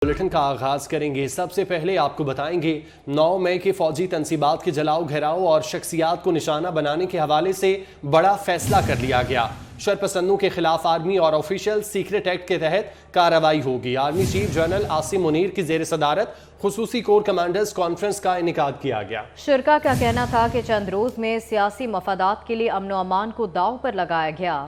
Bulletin का आगाज करेंगे। सबसे पहले आपको बताएंगे 9 मई के फौजी तनसीबात के जलाओ घेराव और शख्सियात को निशाना बनाने के हवाले से बड़ा फैसला कर लिया गया। शरपसंदों के खिलाफ आर्मी और ऑफिशियल सीक्रेट एक्ट के तहत कार्रवाई होगी। Army chief general Asim Munir की जेर सदारत खुसूसी कोर कमांडर्स कॉन्फ्रेंस का इनेकाद किया गया। शुरका का कहना था कि चंद रोज में सियासी मफादात के लिए अमन व अमान को दाव पर लगाया गया।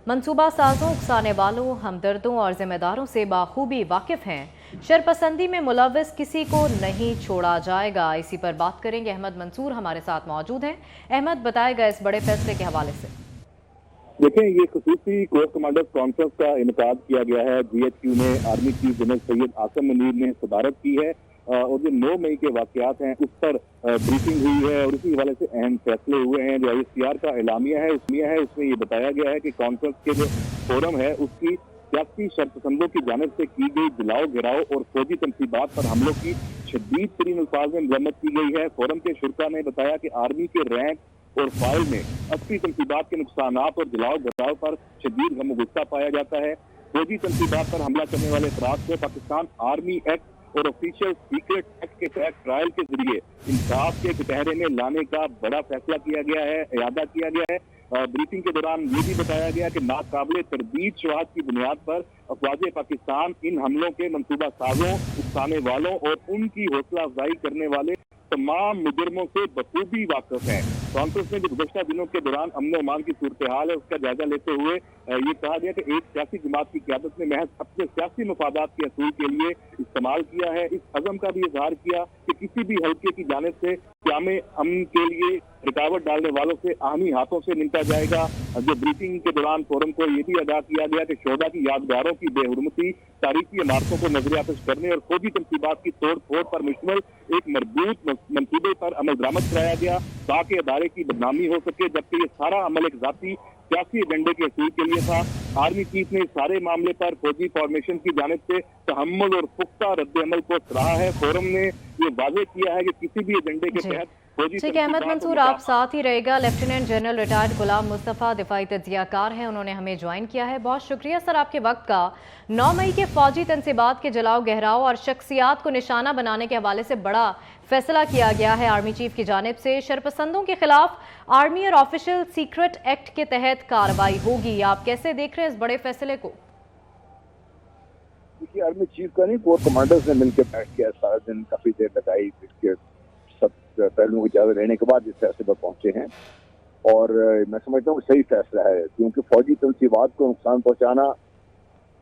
मंसूबा साजों, उकसाने वालों, हमदर्दों और जिम्मेदारों से बाखूबी वाकिफ हैं। शरपसंदी में मुलव्वस किसी को नहीं छोड़ा जाएगा। इसी पर बात करेंगे। अहमद मंसूर हमारे साथ मौजूद हैं। अहमद, बताएगा इस बड़े फैसले के हवाले से। देखें, ये खुसूसी कोर कमांडर्स कॉन्फ्रेंस का इनेकाद किया गया है। GHQ में army chief general Syed Asim Munir ने सदारत की है और जो 9 मई के वाकयात हैं उस पर ब्रीफिंग हुई है और उसी हवाले से अहम फैसले हुए हैं। जो ISPR का एलामिया है उसमें ये बताया गया है कि कॉन्फ्रेंस के जो फोरम है उसकी सियासी शर्पसंदों की जानिब से की गई जलाओ घेराव और फौजी तनसीबात पर हमलों की शदीद तरीन अल्फाज में मजम्मत की गई है। फोरम के शुरका ने बताया कि आर्मी के रैंक और फाइल में 80 तनसीबात के नुकसानात और जलाओ घेराव पर शदीद गम गुस्सा पाया जाता है। फौजी तनसीबात पर हमला करने वाले अफराद को पाकिस्तान आर्मी एक्ट और ऑफिशियल सीक्रेट एक्ट के तहत ट्रायल के जरिए इंसाफ के कटहरे में लाने का बड़ा फैसला किया गया है, इरादा किया गया है। ब्रीफिंग के दौरान ये भी बताया गया कि नाकाबिले तरदीद शवाहद की बुनियाद पर अफवाज पाकिस्तान इन हमलों के मंसूबा साजों, उकसाने वालों और उनकी हौसला अफजाई करने वाले तमाम मुजरमों से बखूबी वाकिफ है। कॉन्फ्रेंस में जो गुज़श्ता दिनों के दौरान अमन अमान की सूरत हाल है उसका जायजा लेते हुए ये कहा गया कि एक सियासी जमात की क़यादत ने महज अपने सियासी मफादात के असूल के लिए इस्तेमाल किया है। इस अज़म का भी इजहार किया कि किसी भी हल्के की जानिब से क़याम अमन के लिए रुकावट डालने वालों से आमी हाथों से निपटा जाएगा। जो ब्रीफिंग के दौरान फोरम को ये भी अदा किया गया कि शोहदा की यादगारों की बेहुरमती, तारीखी इमारतों को नजरियापेश करने और फौजी तनसीबात की तोड़ फोड़ पर मुश्तमिल एक मजबूत मंसूबे पर अमल दरामद कराया गया ताकि अदारे की बदनामी हो सके, जबकि ये सारा अमल एक जाती सियासी एजेंडे के असूल के लिए था। आर्मी चीफ ने इस सारे मामले पर फौजी फॉर्मेशन की जानिब से तहम्मुल और पुख्ता रद्द अमल को सराहा है। फोरम ने ये वाज़ेह किया है कि किसी भी एजेंडे के तहत ठीक है। अहमद मंसूर आप साथ ही रहेगा। लेफ्टिनेंट जनरल रिटायर्ड गुलाम मुस्तफ़ा दिफाई तज्ज़ियाकार हैं, उन्होंने हमें ज्वाइन किया है। बहुत शुक्रिया सर आपके वक्त का। 9 मई के फौजी तनसीबात के जलाओ गहराव और शख्सियात को निशाना बनाने के हवाले से बड़ा फैसला किया गया है आर्मी चीफ की जानिब से। शरपसंदों के खिलाफ आर्मी और ऑफिशियल सीक्रेट एक्ट के तहत कार्रवाई होगी। आप कैसे देख रहे हैं इस बड़े फैसले को? देखिए, आर्मी चीफ का नहीं, कोर कमांडर्स ने मिलकर बैठ के सारा दिन काफी देर लगाई, सब पहलुओं की इजाजत लेने के बाद इस फैसले पर पहुंचे हैं और मैं समझता हूँ सही फैसला है, क्योंकि फौजी तनसीबात को नुकसान पहुंचाना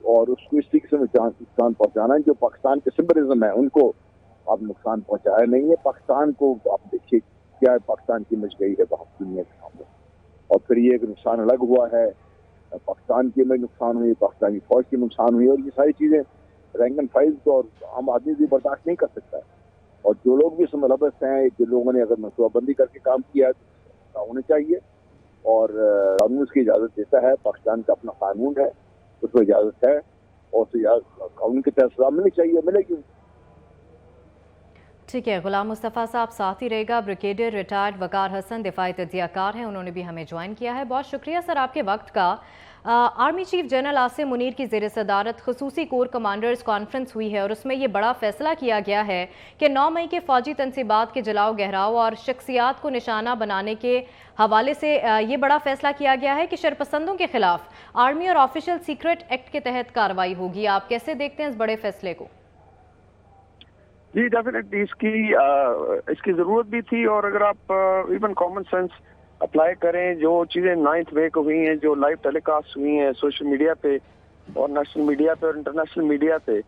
और उसको इस तरीके से नुकसान पहुंचाना जो पाकिस्तान के सिंबलिज्म है उनको आप नुकसान पहुंचाया नहीं है। पाकिस्तान को आप देखिए क्या पाकिस्तान की इमेज गई है बहुत दुनिया के सामने, और फिर ये एक नुकसान अलग हुआ है, पाकिस्तान की इमेज नुकसान हुई, पाकिस्तानी फौज की नुकसान हुई, और ये सारी चीजें रैंक एंड फाइल तो और आम आदमी भी बर्दाश्त नहीं कर सकता है। और जो लोग भी इसमें मुलव्वस हैं, जो लोगों ने अगर मनसूबाबंदी करके काम किया है तो होने चाहिए, और कानून उसकी इजाज़त देता है, पाकिस्तान का अपना कानून है, उसको इजाज़त है और कानून के तहत सजा मिलनी चाहिए, मिलेगी। ठीक है। गुलाम मुस्तफ़ा साहब साथ ही रहेगा। ब्रिगेडियर रिटायर्ड वकार हसन दिफाई तज्ज़ियाकार हैं, उन्होंने भी हमें ज्वाइन किया है। बहुत शुक्रिया सर आपके वक्त का। Army chief general Asim Munir की ज़ेर सदारत खुसूसी कोर कमांडर्स कॉन्फ्रेंस हुई है और उसमें ये बड़ा फैसला किया गया है कि 9 मई के फौजी तनसीबात के जलाओ गहराव और शख्सियात को निशाना बनाने के हवाले से ये बड़ा फैसला किया गया है कि शरपसंदों के खिलाफ आर्मी और ऑफिशियल सीक्रेट एक्ट के तहत कार्रवाई होगी। आप कैसे देखते हैं इस बड़े फैसले को? जी डेफिनेटली इसकी ज़रूरत भी थी, और अगर आप इवन कॉमन सेंस अप्लाई करें, जो चीज़ें 9 मई को हुई हैं, जो लाइव टेलीकास्ट हुई हैं सोशल मीडिया पे और नेशनल मीडिया पे और इंटरनेशनल मीडिया पे,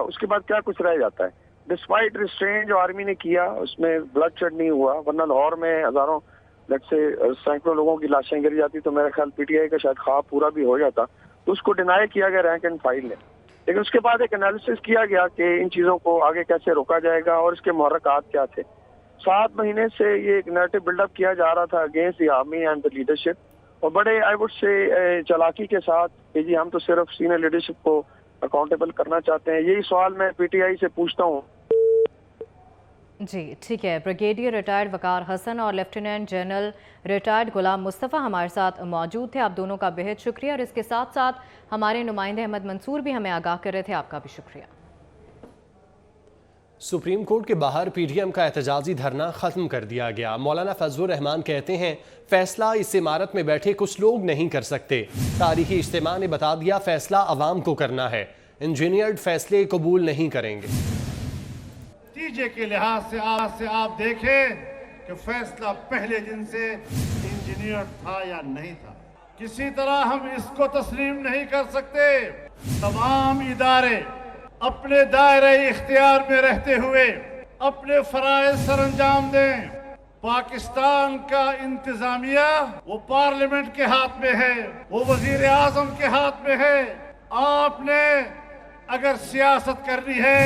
उसके बाद क्या कुछ रह जाता है? डिस्पाइट रिस्ट्रेन जो आर्मी ने किया उसमें ब्लडशेड नहीं हुआ, वरना लाहौर में हज़ारों सैकड़ों लोगों की लाशें गिर जाती तो मेरा ख्याल PTI का शायद ख्वाब पूरा भी हो जाता। तो उसको डिनाई किया गया रैंक एंड फाइल ने, लेकिन उसके बाद एक एनालिसिस किया गया कि इन चीज़ों को आगे कैसे रोका जाएगा और इसके मुहर्रकात क्या थे। 7 महीने से ये एक नैरेटिव बिल्डअप किया जा रहा था against the army and the leadership, और बड़े आई वुड से चालाकी के साथ कि जी हम तो सिर्फ सीनियर लीडरशिप को अकाउंटेबल करना चाहते हैं। यही सवाल मैं PTI से पूछता हूँ। जी ठीक है। ब्रिगेडियर रिटायर्ड वकार हसन और लेफ्टिनेंट जनरल रिटायर्ड गुलाम मुस्तफ़ा हमारे साथ मौजूद थे। आप दोनों का बेहद शुक्रिया, और इसके साथ साथ हमारे नुमाइंदे अहमद मंसूर भी हमें आगाह कर रहे थे, आपका भी शुक्रिया। सुप्रीम कोर्ट के बाहर पीडीएम का एहतजाजी धरना खत्म कर दिया गया। मौलाना फजलुर रहमान कहते हैं फैसला इस इमारत में बैठे कुछ लोग नहीं कर सकते। तारीखी इज्तिमा ने बता दिया फैसला अवाम को करना है, इंजीनियर्ड फैसले कबूल नहीं करेंगे। नतीजे के लिहाज से आप देखें कि फैसला पहले दिन से इंजीनियर था या नहीं था। किसी तरह हम इसको तस्लीम नहीं कर सकते। तमाम इदारे अपने दायरे इख्तियार में रहते हुए अपने फराइज सरअंजाम दें। पाकिस्तान का इंतजामिया वो पार्लियामेंट के हाथ में है, वो वजीर आजम के हाथ में है। आपने अगर सियासत करनी है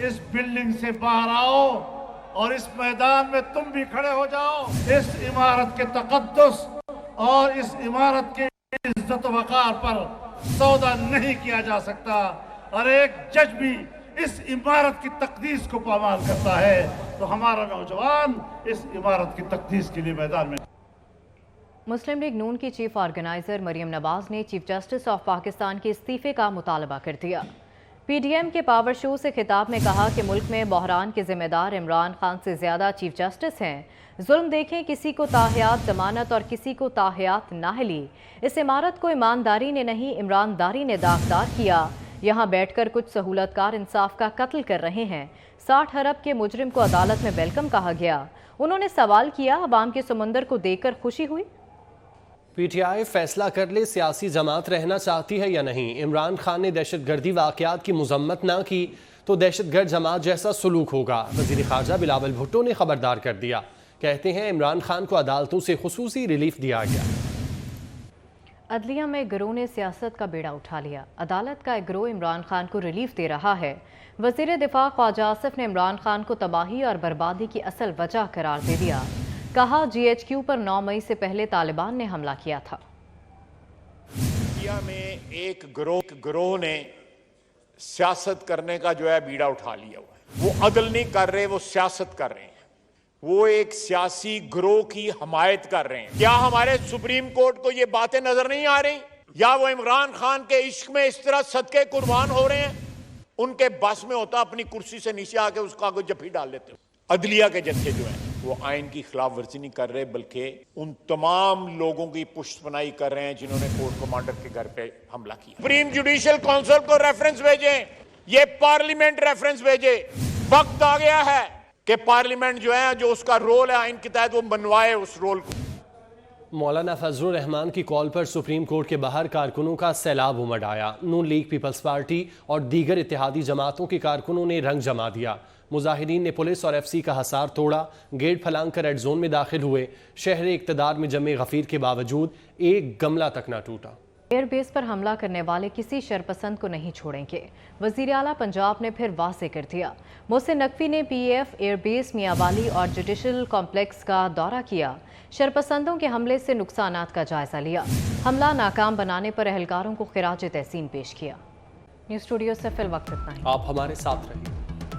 इस बिल्डिंग से बाहर आओ और इस मैदान में तुम भी खड़े हो जाओ। इस इमारत के तकद्दुस और इस इमारत के इज्जत वक़ार पर सौदा नहीं किया जा सकता। और एक जज भी इस इमारत की तकदीस को पामाल करता है तो हमारा नौजवान इस इमारत की तकदीस के लिए मैदान में। मुस्लिम लीग नून की चीफ ऑर्गेनाइजर मरियम नवाज ने चीफ जस्टिस ऑफ पाकिस्तान के इस्तीफे का मुतालबा कर दिया। पीडीएम के पावर शो से खिताब में कहा कि मुल्क में बहरान के जिम्मेदार इमरान खान से ज्यादा चीफ जस्टिस हैं। जुल्म देखें, किसी को ताहयात जमानत और किसी को ताहयात नाहली। इस इमारत को ईमानदारी ने नहीं ईमरानदारी ने दागदार किया। यहाँ बैठकर कुछ सहूलतकार इंसाफ का कत्ल कर रहे हैं। 60 अरब के मुजरिम को अदालत में वेलकम कहा गया। उन्होंने सवाल किया, अवाम के समंदर को देखकर खुशी हुई? पीटीआई फैसला कर ले सियासी जमात रहना चाहती है या नहीं। इमरान खान ने दहशतगर्दी वाक़यात की मजम्मत ना की तो दहशतगर्द जमात जैसा सलूक होगा। वज़ीर ख़ारजा बिलावल भुट्टो ने खबरदार कर दिया। कहते हैं इमरान खान को अदालतों से खुसूसी रिलीफ दिया गया। अदलिया में गिरोह ने सियासत का बेड़ा उठा लिया। अदालत का एक गिरोह इमरान खान को रिलीफ दे रहा है। वज़ीर दिफा ख्वाजा आसिफ ने इमरान खान को तबाही और बर्बादी की असल वजह करार दे दिया। कहा GHQ पर 9 मई से पहले तालिबान ने हमला किया था। इंडिया में एक गिरोह ने सियासत करने का जो है बीड़ा उठा लिया हुआ है। वो अदल नहीं कर रहे, वो सियासत कर रहे हैं। वो एक सियासी गिरोह की हमायत कर रहे हैं। क्या हमारे सुप्रीम कोर्ट को ये बातें नजर नहीं आ रही? या वो इमरान खान के इश्क में इस तरह सदके कुर्बान हो रहे हैं? उनके बस में होता अपनी कुर्सी से नीचे आके उसका कोई जफ्फी डाल देते हो। अदलिया के जत्थे जो हैं वो आइन की खिलाफ वर्जी नहीं कर रहे, बल्कि उन तमाम लोगों की पुष्टपनाही कर रहे हैं जिन्होंने कोर्ट कमांडर के घर पे हमला किया। सुप्रीम जुडिशियल काउंसिल को रेफरेंस भेजें, ये पार्लियामेंट रेफरेंस भेजे। वक्त आ गया है कि पार्लियामेंट जो है, जो उसका रोल है आइन के तहत, वो मनवाए उस रोल को। मौलाना फजलुर रहमान की कॉल पर सुप्रीम कोर्ट के बाहर कारकुनों का सैलाब उमड़ आया। नून लीग, पीपल्स पार्टी और दीगर इत्तेहादी जमातों के कारकुनों ने रंग जमा दिया। मुजाहिदीन ने पुलिस और FC का हसार तोड़ा, गेट फलांग कर रेड जोन में दाखिल हुए। शहर इक़्तिदार में जमे गफीर के बावजूद एक गमला तक न टूटा। एयरबेस पर हमला करने वाले किसी शरपसंद को नहीं छोड़ेंगे। वज़ीर आला पंजाब ने फिर वाज़ेह कर दिया। मोहसिन नकवी ने PAF एयरबेस मियांवाली और जुडिशल कॉम्प्लेक्स का दौरा किया। शरपसंदों के हमले से नुकसानात का जायजा लिया। हमला नाकाम बनाने पर एहलकारों को खिराज तहसीन पेश किया। न्यूज़ स्टूडियो से फिल वक्त इतना ही। आप हमारे साथ रहिए।